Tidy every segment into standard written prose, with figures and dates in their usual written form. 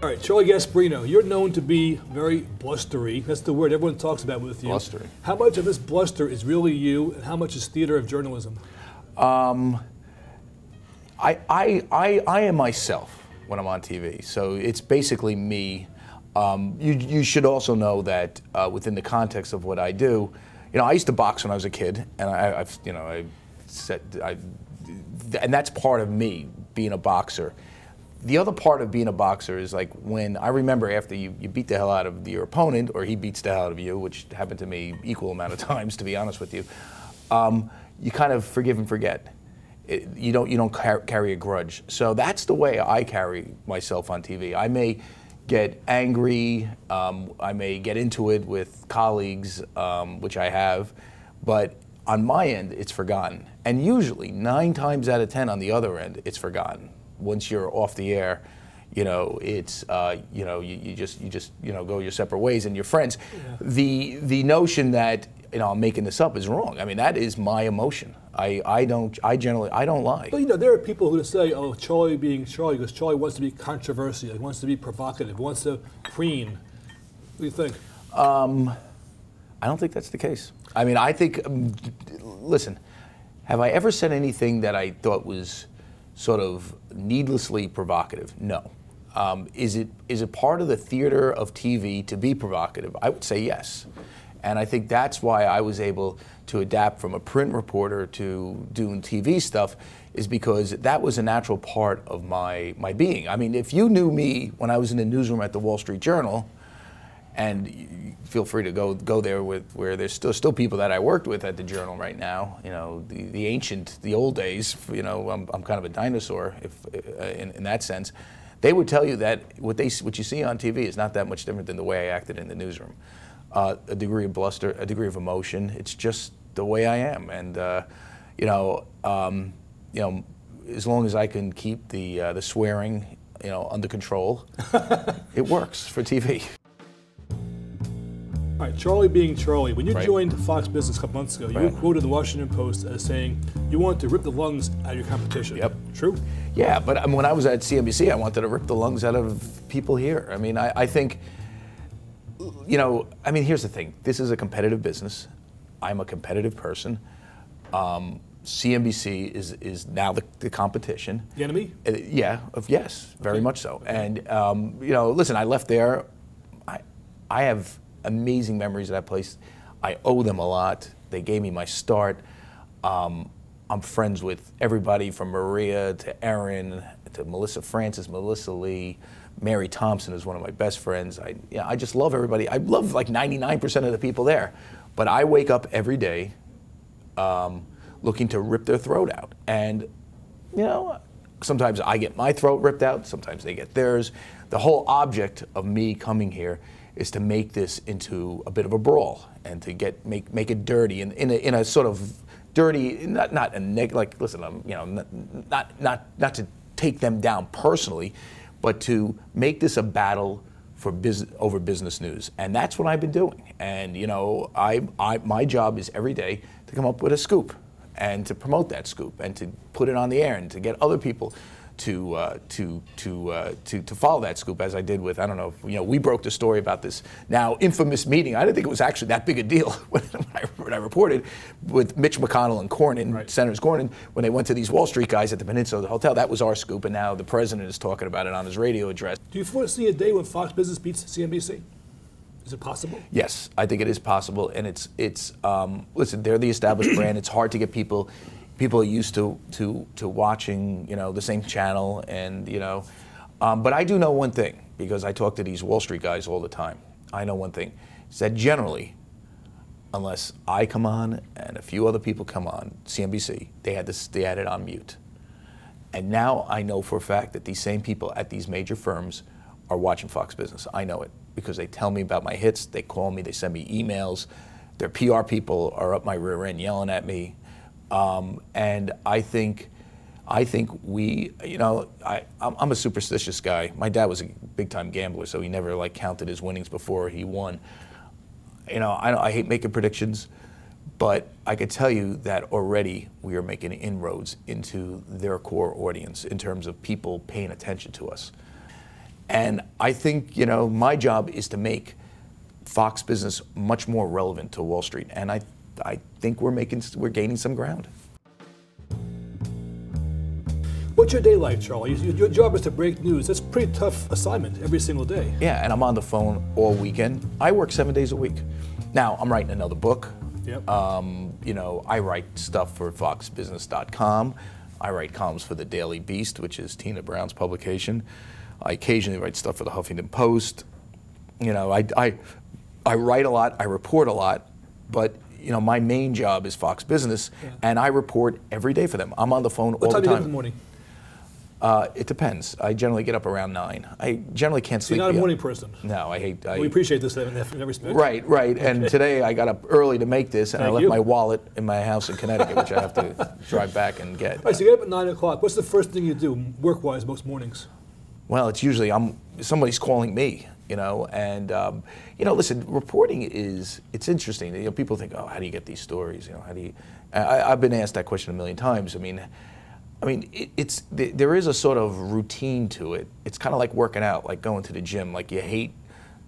All right, Charlie Gasparino, you're known to be very blustery. That's the word everyone talks about with you. Blustery. How much of this bluster is really you, and how much is theater of journalism? I am myself when I'm on TV, so it's basically me. You should also know that within the context of what I do, I used to box when I was a kid, and and that's part of me being a boxer. The other part of being a boxer is like when I remember after you beat the hell out of your opponent, or he beats the hell out of you, which happened to me equal amount of times, to be honest with you. You kind of forgive and forget. You don't carry a grudge. So that's the way I carry myself on TV. I may get angry, I may get into it with colleagues, which I have, but on my end, it's forgotten. And usually, 9 times out of 10 on the other end, it's forgotten. Once you're off the air, it's you just go your separate ways and you're friends. Yeah. The notion that I'm making this up is wrong. I mean, that is my emotion. I don't lie. But there are people who say, oh, Charlie being Charlie, because Charlie wants to be controversial, he wants to be provocative, he wants to preen. What do you think? I don't think that's the case. I mean, I think, listen, have I ever said anything that I thought was sort of needlessly provocative? No. Is it part of the theater of TV to be provocative? I would say yes. And I think that's why I was able to adapt from a print reporter to doing TV stuff, is because that was a natural part of my being. I mean, if you knew me when I was in the newsroom at the Wall Street Journal, and feel free to go there where there's still people that I worked with at the Journal right now. The old days. I'm kind of a dinosaur in that sense. They would tell you that what you see on TV is not that much different than the way I acted in the newsroom. A degree of bluster, a degree of emotion. It's just the way I am, and as long as I can keep the swearing, under control, it works for TV. All right, Charlie being Charlie, when you Right. joined Fox Business a couple months ago, you Right. quoted the Washington Post as saying you wanted to rip the lungs out of your competition. Yep. True? Yeah, but when I was at CNBC, I wanted to rip the lungs out of people here. I mean, I think, here's the thing. This is a competitive business. I'm a competitive person. CNBC is now the competition. The enemy? Yes, very much so. And, listen, I left there. I have amazing memories of that place. I owe them a lot. They gave me my start. I'm friends with everybody from Maria to Erin to Melissa Francis, Melissa Lee. Mary Thompson is one of my best friends. I just love everybody. I love like 99% of the people there. But I wake up every day looking to rip their throat out. And, sometimes I get my throat ripped out, sometimes they get theirs. The whole object of me coming here is to make this into a bit of a brawl and to make it dirty in a sort of dirty, not listen, not to take them down personally, but to make this a battle for over business news. And that's what I've been doing. And my job is every day to come up with a scoop and to promote that scoop and to put it on the air and to get other people to follow that scoop, as I did with, I don't know, we broke the story about this now infamous meeting. I didn't think it was actually that big a deal when I reported with Mitch McConnell and Cornyn, right. Senators Cornyn, when they went to these Wall Street guys at the Peninsula Hotel. That was our scoop, and now the president is talking about it on his radio address. Do you foresee a day when Fox Business beats CNBC? Is it possible? Yes, I think it is possible, and it's listen, they're the established brand. It's hard to get people are used to watching, the same channel, and but I do know one thing, because I talk to these Wall Street guys all the time. I know one thing, is that generally, unless I come on and a few other people come on CNBC, they had it on mute. And now I know for a fact that these same people at these major firms are watching Fox Business. I know it because they tell me about my hits, they call me, they send me emails, their PR people are up my rear end yelling at me. And I think we, I'm a superstitious guy. My dad was a big-time gambler, so he never counted his winnings before he won. I hate making predictions, but I could tell you that already we are making inroads into their core audience in terms of people paying attention to us. And I think, my job is to make Fox Business much more relevant to Wall Street. And I think we're gaining some ground. What's your day like, Charlie? Your job is to break news. That's a pretty tough assignment every single day. Yeah, and I'm on the phone all weekend. I work 7 days a week. Now, I'm writing another book. Yep. I write stuff for foxbusiness.com. I write columns for the Daily Beast, which is Tina Brown's publication. I occasionally write stuff for the Huffington Post. I write a lot, I report a lot, but my main job is Fox Business, and I report every day for them. I'm on the phone all the time. What time do you get up in the morning? It depends. I generally get up around 9. I generally can't sleep. You're not a morning person. No, I hate. We appreciate this in that respect. Right. And today I got up early to make this, and I left my wallet in my house in Connecticut, which I have to drive back and get. All right, so you get up at 9 o'clock. What's the first thing you do, work-wise, most mornings? Well, it's usually somebody's calling me, and listen, reporting it's interesting. People think, oh, how do you get these stories? How do you? I've been asked that question a million times. There is a sort of routine to it. It's kind of like working out, like going to the gym. Like you hate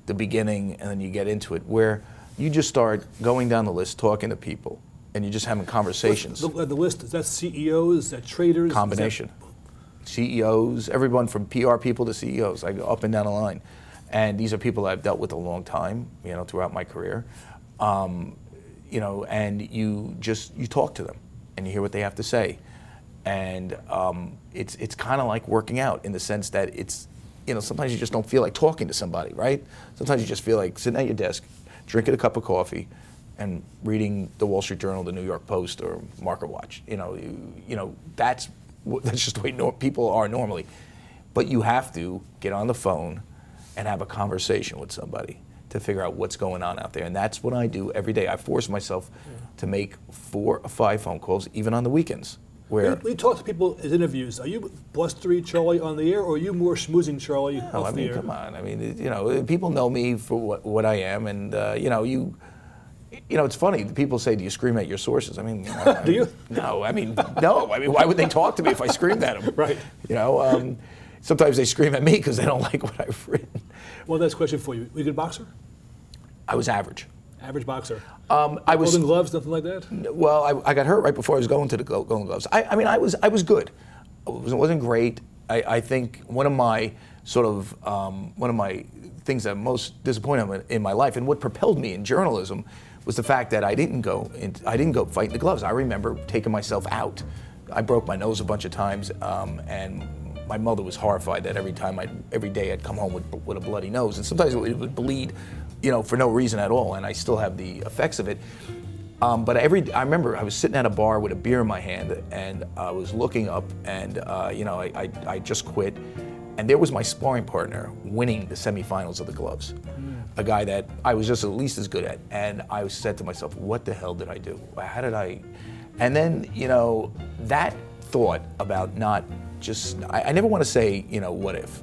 the beginning and then you get into it, where you just start going down the list, talking to people, and you're just having conversations. The list, is that CEOs, is that traders? Combination. CEOs, everyone from PR people to CEOs. I go up and down the line. And these are people I've dealt with a long time, throughout my career. And you talk to them and you hear what they have to say. And it's kind of like working out in the sense that it's, sometimes you just don't feel like talking to somebody, right? Sometimes you just feel like sitting at your desk, drinking a cup of coffee, and reading the Wall Street Journal, the New York Post, or Market Watch. That's just the way people are normally. But you have to get on the phone and have a conversation with somebody to figure out what's going on out there. And that's what I do every day. I force myself to make 4 or 5 phone calls, even on the weekends. When you talk to people in interviews, are you blustery Charlie on the air, or are you more schmoozing Charlie off the air? Come on. People know me for what I am, and it's funny. People say, "Do you scream at your sources?" Do you? No. No. Why would they talk to me if I screamed at them? Right. Sometimes they scream at me because they don't like what I've written. Well, that's a question for you. Were you a good boxer? I was average. Average boxer. I was Golden Gloves, nothing like that. Well, I got hurt right before I was going to the Golden Gloves. I was good. It wasn't great. I think one of my things that most disappointed me in my life, and what propelled me in journalism, was the fact that I didn't go fight in the gloves. I remember taking myself out. I broke my nose a bunch of times, and my mother was horrified that every day I'd come home with a bloody nose, and sometimes it would bleed, for no reason at all, and I still have the effects of it. But I remember I was sitting at a bar with a beer in my hand, and I was looking up, and I just quit, and there was my sparring partner winning the semifinals of the gloves, a guy that I was just at least as good at, and I said to myself, what the hell did I do? How did I? And then that thought about not just, I never want to say, what if.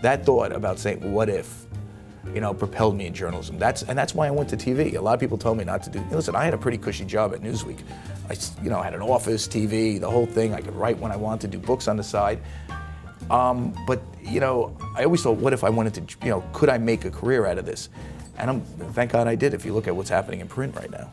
That thought about saying, what if, propelled me in journalism. That's why I went to TV. A lot of people told me not to do. Listen, I had a pretty cushy job at Newsweek. I had an office, TV, the whole thing. I could write when I wanted, do books on the side. But I always thought, what if I wanted to, could I make a career out of this? And thank God I did. If you look at what's happening in print right now.